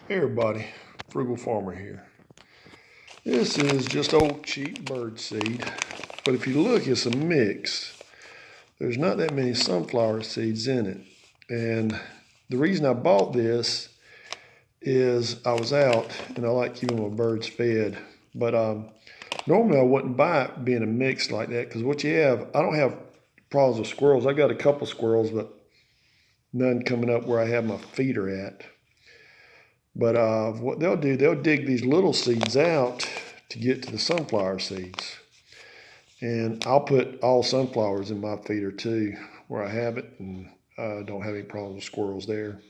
Hey everybody, Frugal Farmer here. This is just old cheap bird seed, but if you look, it's a mix. There's not that many sunflower seeds in it. And the reason I bought this is I was out and I like keeping my birds fed. But normally I wouldn't buy it being a mix like that because what you have, I don't have problems with squirrels. I got a couple squirrels, but none coming up where I have my feeder at. But what they'll do, they'll dig these little seeds out to get to the sunflower seeds. And I'll put all sunflowers in my feeder too, where I have it, and I don't have any problems with squirrels there.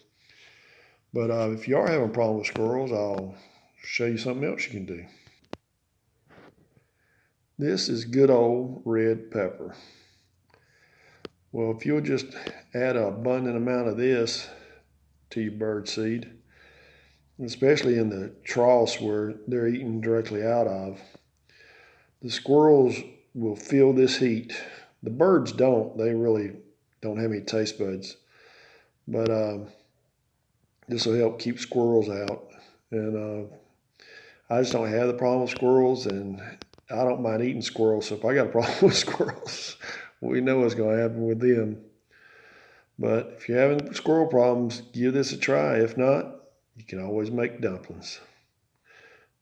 But if you are having a problem with squirrels, I'll show you something else you can do. This is good old red pepper. Well, if you'll just add an abundant amount of this to your bird seed, especially in the troughs where they're eating directly out of, the squirrels will feel this heat. The birds don't. They really don't have any taste buds. But this will help keep squirrels out. And I just don't have the problem with squirrels, and I don't mind eating squirrels. So if I got a problem with squirrels, we know what's going to happen with them. But if you're having squirrel problems, give this a try. If not, you can always make dumplings.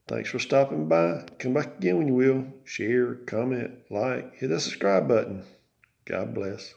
Thanks for stopping by. Come back again when you will. Share, comment, like, hit that subscribe button. God bless.